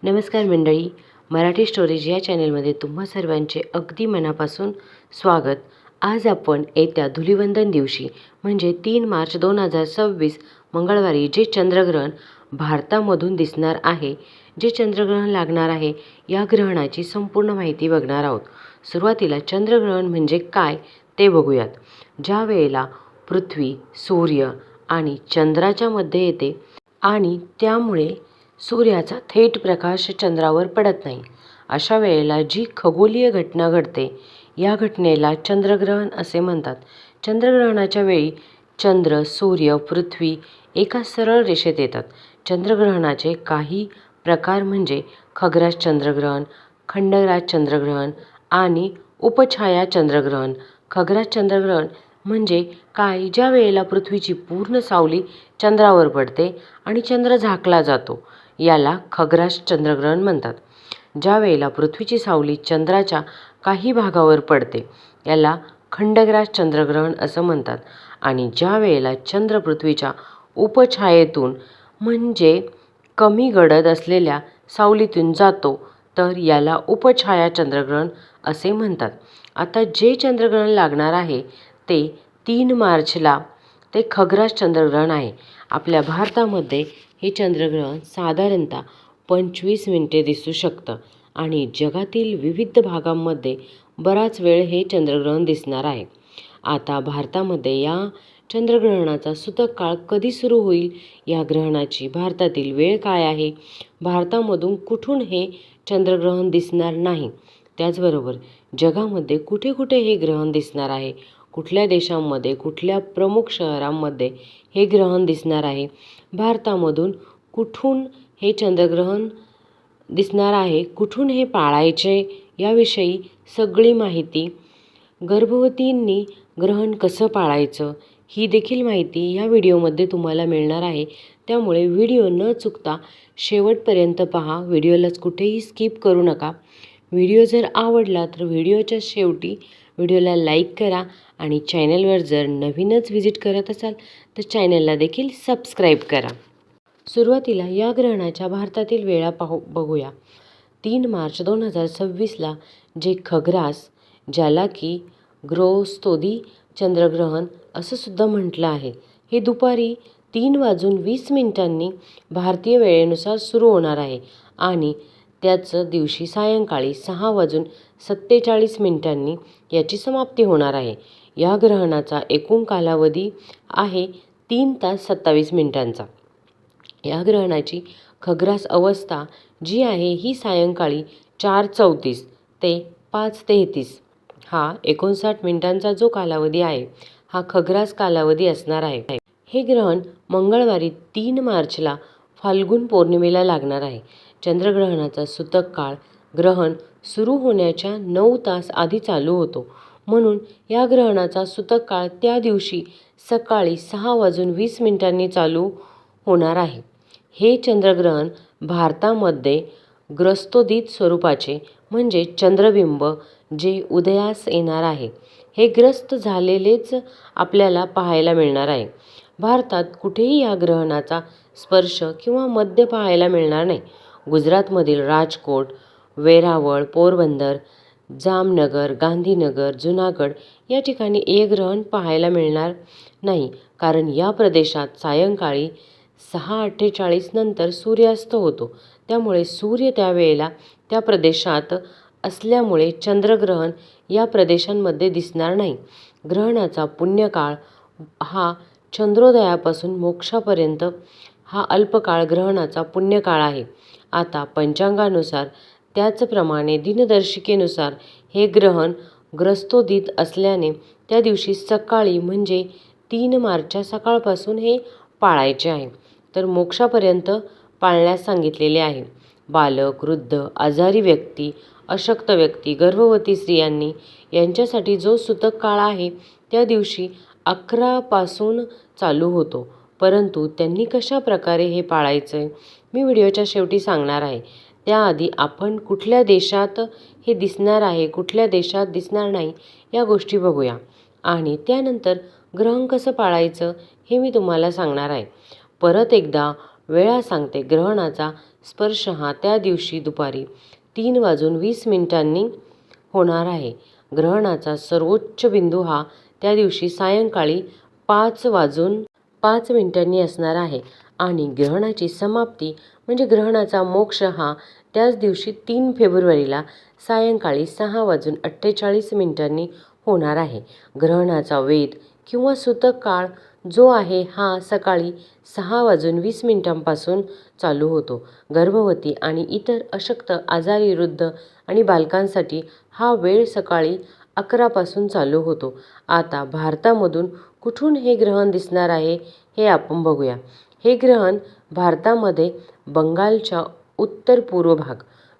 नमस्कार मंडळी, मराठी स्टोरीज या चॅनलमध्ये तुम्हा सर्वांचे अगदी मनापासून स्वागत. आज आपण येत्या धुलिवंदन दिवशी म्हणजे 3 मार्च 2026 मंगळवारी जे चंद्रग्रहण भारतामधून दिसणार आहे, जे चंद्रग्रहण लागणार आहे, या ग्रहणाची संपूर्ण माहिती बघणार आहोत. सुरुवातीला चंद्रग्रहण म्हणजे काय ते बघूयात. ज्या वेळेला पृथ्वी, सूर्य आणि चंद्राच्या मध्ये येते आणि त्यामुळे सूर्याचा थेट प्रकाश चंद्रावर पडत नाही, अशा वेळेला जी खगोलीय घटना घडते, या घटनेला चंद्रग्रहण असे म्हणतात. चंद्रग्रहणाच्या वेळी चंद्र, सूर्य, पृथ्वी एका सरळ रेषेत येतात. चंद्रग्रहणाचे काही प्रकार म्हणजे खग्रास चंद्रग्रहण, खंडग्रास चंद्रग्रहण आणि उपछाया चंद्रग्रहण. खग्रास चंद्रग्रहण म्हणजे काय? ज्या वेळेला पृथ्वीची पूर्ण सावली चंद्रावर पडते आणि चंद्र झाकला जातो, याला खग्रास चंद्रग्रहण म्हणतात. ज्या वेळेला पृथ्वीची सावली चंद्राच्या काही भागावर पडते, याला खंडग्रास चंद्रग्रहण असं म्हणतात. आणि ज्या वेळेला चंद्र पृथ्वीच्या उपछायेतून म्हणजे कमी गडद असलेल्या सावलीतून जातो, तर याला उपछाया चंद्रग्रहण असे म्हणतात. आता जे चंद्रग्रहण लागणार आहे ते 3 मार्चला ते खग्रास चंद्रग्रहण आहे. आपल्या भारतामध्ये हे चंद्रग्रहण साधारणतः 25 मिनिटे दिसू शकतं आणि जगातील विविध भागांमध्ये बराच वेळ हे चंद्रग्रहण दिसणार आहे. आता भारतामध्ये या चंद्रग्रहणाचा सूतक काळ कधी सुरू होईल, या ग्रहणाची भारतातील वेळ काय आहे, भारतामधून कुठून हे चंद्रग्रहण दिसणार नाही, त्याचबरोबर जगामध्ये कुठे कुठे हे ग्रहण दिसणार आहे, कुठल्या देशांमध्ये, कुठल्या प्रमुख शहरांमध्ये हे ग्रहण दिसणार आहे, भारतामधून कुठून हे चंद्रग्रहण दिसणार आहे, कुठून हे पाळायचे, याविषयी सगळी माहिती, गर्भवतींनी ग्रहण कसं पाळायचं, ही देखील माहिती या व्हिडिओमध्ये तुम्हाला मिळणार आहे. त्यामुळे व्हिडिओ न चुकता शेवटपर्यंत पहा. व्हिडिओलाच कुठेही स्किप करू नका. व्हिडिओ जर आवडला तर व्हिडिओच्या शेवटी व्हिडिओला लाईक करा आणि चॅनलवर जर नवीनच व्हिजिट करत असाल तर चॅनलला देखील सबस्क्राईब करा. सुरुवातीला या ग्रहणाच्या भारतातील वेळा बघूया. 3 मार्च 2026ला जे खग्रास, ज्याला की ग्रस्तोदी चंद्रग्रहण असं सुद्धा म्हटलं आहे, हे दुपारी 3:20 भारतीय वेळेनुसार सुरू होणार आहे आणि त्याच दिवशी सायंकाळी 6:47 याची समाप्ती होणार आहे. या ग्रहणाचा एकूण कालावधी आहे 3 तास 27 मिनिटांचा. या ग्रहणाची खग्रास अवस्था जी आहे ही सायंकाळी 4:34 ते 5:33 हा 59 मिनिटांचा जो कालावधी आहे, हा खग्रास कालावधी असणार आहे. हे ग्रहण मंगळवारी 3 मार्चला फाल्गुन पौर्णिमेला लागणार आहे. चंद्रग्रहणाचा सूतक काळ ग्रहण सुरू होण्याच्या 9 तास आधी चालू होतो, म्हणून या ग्रहणाचा सूतक काळ त्या दिवशी सकाळी 6:20 चालू होणार आहे. हे चंद्रग्रहण भारतामध्ये ग्रस्तोदित स्वरूपाचे म्हणजे चंद्रबिंब जे उदयास येणार आहे, हे ग्रस्त झालेलेच आपल्याला पाहायला मिळणार आहे. भारतात कुठेही या ग्रहणाचा स्पर्श किंवा मध्य पाहायला मिळणार नाही. गुजरातमधील राजकोट, वेरावळ, पोरबंदर, जामनगर, गांधीनगर, जुनागड या ठिकाणी हे ग्रहण पाहायला मिळणार नाही, कारण या प्रदेशात सायंकाळी 6:48 नंतर सूर्यास्त होतो. त्यामुळे सूर्य त्यावेळेला त्या प्रदेशात असल्यामुळे चंद्रग्रहण या प्रदेशांमध्ये दिसणार नाही. ग्रहणाचा पुण्यकाळ हा चंद्रोदयापासून मोक्षापर्यंत हा अल्पकाळ ग्रहणाचा पुण्यकाळ आहे. आता पंचांगानुसार त्याचप्रमाणे दिनदर्शिकेनुसार हे ग्रहण ग्रस्तोदित असल्याने त्या दिवशी सकाळी म्हणजे 3 मार्चच्या सकाळपासून हे पाळायचे आहे, तर मोक्षापर्यंत पाळण्यास सांगितलेले आहे. बालक, वृद्ध, आजारी व्यक्ती, अशक्त व्यक्ती, गर्भवती स्त्रियांनी यांच्यासाठी जो सूतक काळ आहे त्या दिवशी 11 पासून चालू होतो, परंतु त्यांनी कशा प्रकारे हे पाळायचं आहे मी व्हिडिओच्या शेवटी सांगणार आहे. त्याआधी आपण कुठल्या देशात हे दिसणार आहे, कुठल्या देशात दिसणार नाही, या गोष्टी बघूया आणि त्यानंतर ग्रहण कसं पाळायचं हे मी तुम्हाला सांगणार आहे. परत एकदा वेळा सांगते. ग्रहणाचा स्पर्श हा त्या दिवशी दुपारी 3:20 होणार आहे. ग्रहणाचा सर्वोच्च बिंदू हा त्या दिवशी सायंकाळी 5:05 असणार आहे आणि ग्रहणाची समाप्ती म्हणजे ग्रहणाचा मोक्ष हा त्याच दिवशी 3 फेब्रुवारीला सायंकाळी 6:48 होणार आहे. ग्रहणाचा वेध किंवा सूतक काळ जो आहे हा सकाळी 6:20 पासून चालू होतो. गर्भवती आणि इतर अशक्त, आजारी, वृद्ध आणि बालकांसाठी हा वेळ सकाळी 11 पासून चालू होतो. आता भारतामधून कुठून हे ग्रहण दिसणार आहे हे आपण बघूया. हे ग्रहण भारतामध्ये बंगालच्या उत्तर पूर्व भाग,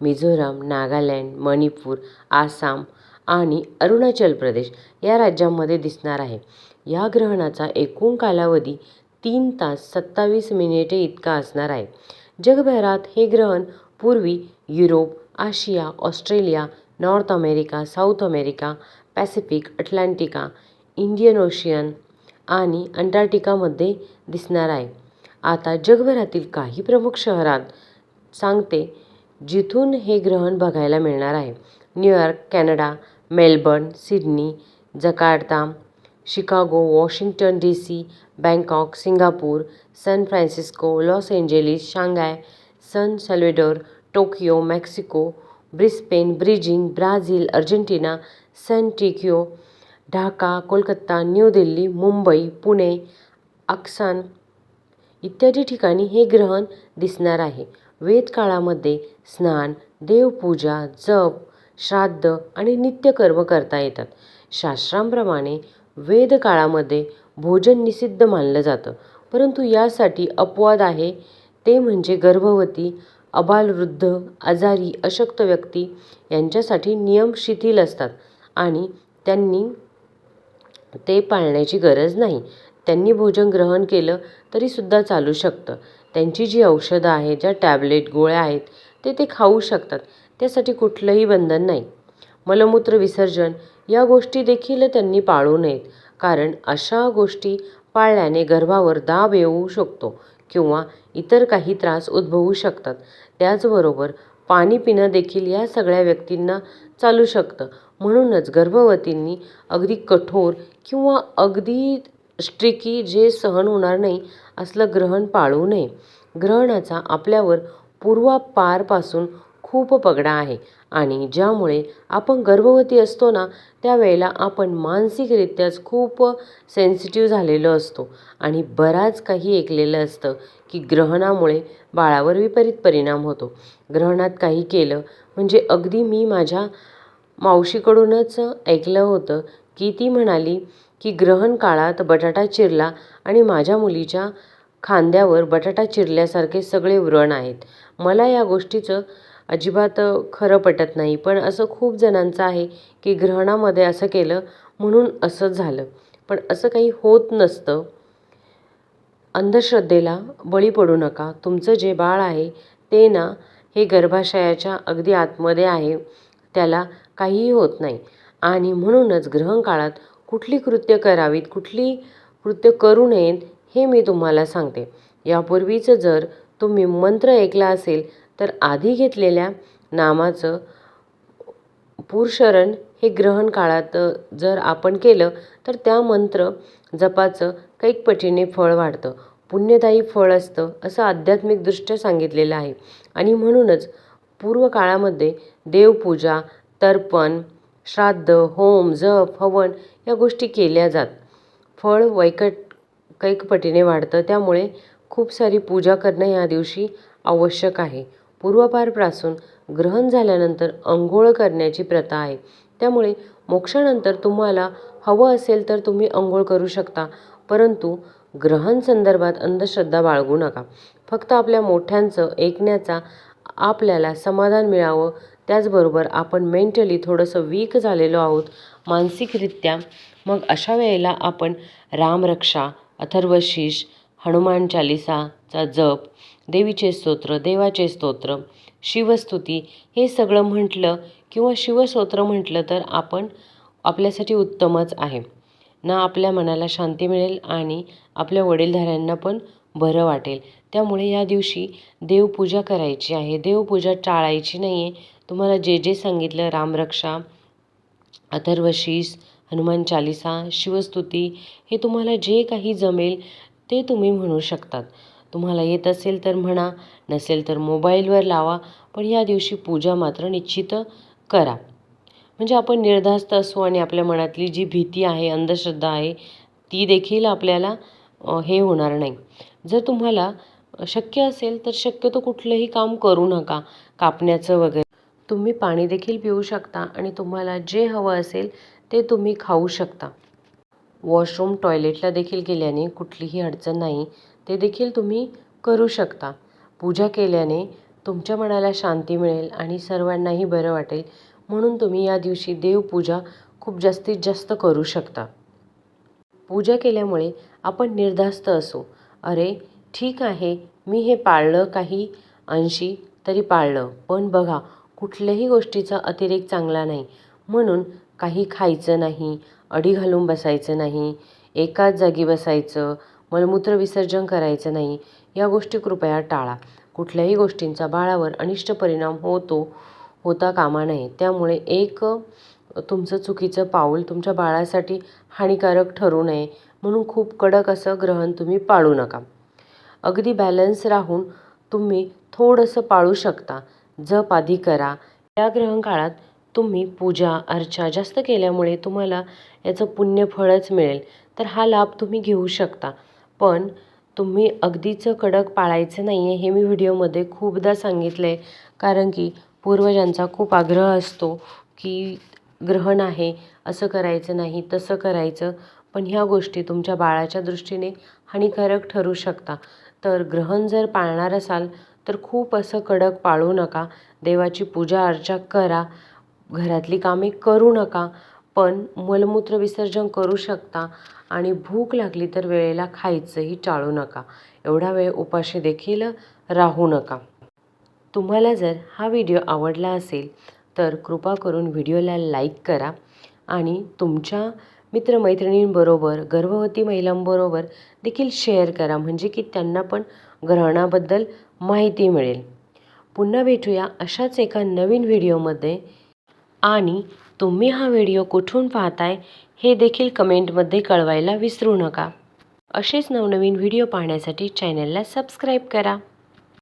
मिझोराम, नागालँड, मणिपूर, आसाम आणि अरुणाचल प्रदेश या राज्यांमध्ये दिसणार आहे. या ग्रहणाचा एकूण कालावधी 3 तास 27 मिनिटे इतका असणार आहे. जगभरात हे ग्रहण पूर्वी युरोप, आशिया, Australia, North America, South America, Pacific, अटलांटिका, इंडियन ओशियन आणि अंटार्क्टिकामध्ये दिसणार आहे. आता जगभरातील काही प्रमुख शहरात सांगते जिथून हे ग्रहण बघायला मिळणार आहे. New York, Canada, Melbourne, Sydney, Jakarta, Chicago, Washington DC., Bangkok, Singapore, San Francisco, Los Angeles, Shanghai, San Salvador, Tokyo, Mexico, Brisbane, Beijing, Brazil, Argentina, Santiago, Dhaka, Kolkata, New Delhi, Mumbai, Pune, आक्सान इत्यादी ठिकाणी हे ग्रहण दिसणार आहे. वेदकाळामध्ये स्नान, देवपूजा, जप, श्राद्ध आणि नित्यकर्म करता येतात. शास्त्रांप्रमाणे वेदकाळामध्ये भोजन निषिद्ध मानलं जातं, परंतु यासाठी अपवाद आहे. ते म्हणजे गर्भवती, आबालवृद्ध, आजारी, अशक्त व्यक्ती यांच्यासाठी नियम शिथिल असतात आणि त्यांनी ते पाळण्याची गरज नाही. त्यांनी भोजन ग्रहण केलं तरीसुद्धा चालू शकतं. त्यांची जी औषधं आहेत, ज्या टॅबलेट, गोळ्या आहेत ते खाऊ शकतात. त्यासाठी कुठलंही बंधन नाही. मलमूत्र विसर्जन या गोष्टी देखील त्यांनी पाळू नयेत, कारण अशा गोष्टी पाळल्याने गर्भावर दाब येऊ शकतो किंवा इतर काही त्रास उद्भवू शकतात. त्याचबरोबर पाणी पिणं देखील या सगळ्या व्यक्तींना चालू शकतं. म्हणूनच गर्भवतींनी अगदी कठोर किंवा अगदी स्ट्रिकी जे सहन होणार नाही असलं ग्रहण पाळू नये. ग्रहणाचा आपल्यावर पूर्वापारपासून खूप पगडा आहे आणि ज्यामुळे आपण गर्भवती असतो ना, त्यावेळेला आपण मानसिकरित्याच खूप सेन्सिटिव्ह झालेलो असतो आणि बराच काही ऐकलेलं असतं की ग्रहणामुळे बाळावर विपरीत परिणाम होतो. ग्रहणात काही केलं म्हणजे अगदी मी माझ्या मावशीकडूनच ऐकलं होतं की ती म्हणाली की ग्रहण काळात बटाटा चिरला आणि माझ्या मुलीच्या खांद्यावर बटाटा चिरल्यासारखे सगळे व्रण आहेत. मला या गोष्टीचं अजिबात खरं पटत नाही, पण असं खूप जणांचं आहे की ग्रहणामध्ये असं केलं म्हणून असं झालं, पण असं काही होत नसतं. अंधश्रद्धेला बळी पडू नका. तुमचं जे बाळ आहे ते ना हे गर्भाशयाच्या अगदी आतमध्ये आहे, त्याला काहीही होत नाही आणि म्हणूनच ग्रहण काळात कुठली कृत्य करावीत, कुठली कृत्य करू नयेत हे मी तुम्हाला सांगते. यापूर्वीच जर तुम्ही मंत्र ऐकला असेल तर आधी घेतलेल्या नामाचं पुरशरण हे ग्रहण काळात जर आपण केलं तर त्या मंत्र जपाचं कैक पटीने फळ वाढतं, पुण्यदायी फळ असतं असं आध्यात्मिकदृष्ट्या सांगितलेलं आहे. आणि म्हणूनच पूर्व काळामध्ये देवपूजा, तर्पण, श्राद्ध, होम, जप, हवन या गोष्टी केल्या जात. फळ कैक पटीने वाढतं, त्यामुळे खूप सारी पूजा करणं या दिवशी आवश्यक आहे. पूर्वापारपासून ग्रहण झाल्यानंतर अंघोळ करण्याची प्रथा आहे, त्यामुळे मोक्षानंतर तुम्हाला हवं असेल तर तुम्ही अंघोळ करू शकता, परंतु ग्रहण संदर्भात अंधश्रद्धा बाळगू नका. फक्त आपल्या मोठ्यांचं ऐकण्याचा आपल्याला समाधान मिळावं. त्याचबरोबर आपण मेंटली थोडंसं वीक झालेलो आहोत मानसिकरित्या, मग अशा वेळेला आपण रामरक्षा, अथर्वशीर्ष, हनुमान चालिसाचा जप, देवीचे स्तोत्र, देवाचे स्तोत्र, शिवस्तुती हे सगळं म्हटलं किंवा शिवस्तोत्र म्हटलं तर आपल्यासाठी उत्तमच आहे ना. आपल्या मनाला शांती मिळेल आणि आपल्या वडीलधाऱ्यांना पण बरं वाटेल. त्यामुळे या दिवशी देवपूजा करायची आहे. देवपूजा टाळायची नाही आहे. तुम्हाला जे जे सांगितलं रामरक्षा, अथर्वशीस, हनुमान चालिसा, शिवस्तुती हे तुम्हाला जे काही जमेल ते तुम्ही म्हणू शकतात. तुम्हाला येत असेल तर म्हणा, नसेल तर मोबाईलवर लावा, पण या दिवशी पूजा मात्र निश्चित करा. म्हणजे आपण निर्धास्त असू आणि आपल्या मनातली जी भीती आहे, अंधश्रद्धा आहे, ती देखील आपल्याला हे होणार नाही. जर तुम्हाला शक्य असेल तर शक्यतो कुठलंही काम करू नका, कापण्याचं वगैरे. तुम्ही पाणी देखील पिऊ शकता आणि तुम्हाला जे हवं असेल ते तुम्ही खाऊ शकता. वॉशरूम, टॉयलेटला देखील गेल्याने कुठलीही अडचण नाही. ते देखील तुम्ही करू शकता. पूजा केल्याने तुमच्या मनाला शांती मिळेल आणि सर्वांनाही बरं वाटेल. म्हणून तुम्ही या दिवशी देवपूजा खूप जास्तीत जास्त करू शकता. पूजा केल्यामुळे आपण निर्धास्त असू. अरे ठीक आहे, मी हे पाळलं काही अंशी तरी पाळलं. पण बघा, कुठल्याही गोष्टीचा अतिरेक चांगला नाही. म्हणून काही खायचं नाही, अडी घालून बसायचं नाही, एकाच जागी बसायचं, मलमूत्र विसर्जन करायचं नाही. या गोष्टी कृपया टाळा. कुठल्याही गोष्टींचा बाळावर अनिष्ट परिणाम होता कामा नये. त्यामुळे एक तुमचं चुकीचं पाऊल तुमच्या बाळासाठी हानिकारक ठरू नये म्हणून खूप कडक असं ग्रहण तुम्ही पाळू नका. अगदी बॅलन्स राहून तुम्ही थोडंसं पाळू शकता. जप आधी करा. या ग्रहण काळात तुम्ही पूजा अर्चा जास्त केल्यामुळे तुम्हाला याचं पुण्यफळच मिळेल. तर हा लाभ तुम्ही घेऊ शकता. पण तुम्ही अगदीच कडक पाळायचं नाही आहे, हे मी व्हिडिओमध्ये खूपदा सांगितलं आहे. कारण की पूर्वजांचा खूप आग्रह असतो की ग्रहण आहे, असं करायचं नाही, तसं करायचं. पण ह्या गोष्टी तुमच्या बाळाच्या दृष्टीने हानिकारक ठरू शकता. तर ग्रहण जर पाळणार असाल तर खूप असं कडक पाळू नका. देवाची पूजा अर्चा करा. घरातली कामे करू नका. पण मलमूत्र विसर्जन करू शकता आणि भूक लागली तर वेळेला खायचंही टाळू नका. एवढा वेळ उपाशी देखील राहू नका. तुम्हाला जर हा व्हिडिओ आवडला असेल तर कृपा करून व्हिडिओला लाईक करा आणि तुमच्या मित्रमैत्रिणींबरोबर, गर्भवती महिलांबरोबर देखील शेअर करा, म्हणजे की त्यांना पण ग्रहणाबद्दल माहिती मिळेल. पुन्हा भेटूया अशाच एका नवीन व्हिडिओमध्ये. आणि तुम्ही हा व्हिडिओ कुठून पाहताय हे देखील कमेंटमध्ये कळवायला विसरू नका. असेच नवनवीन व्हिडिओ पाहण्यासाठी चॅनलला सबस्क्राईब करा.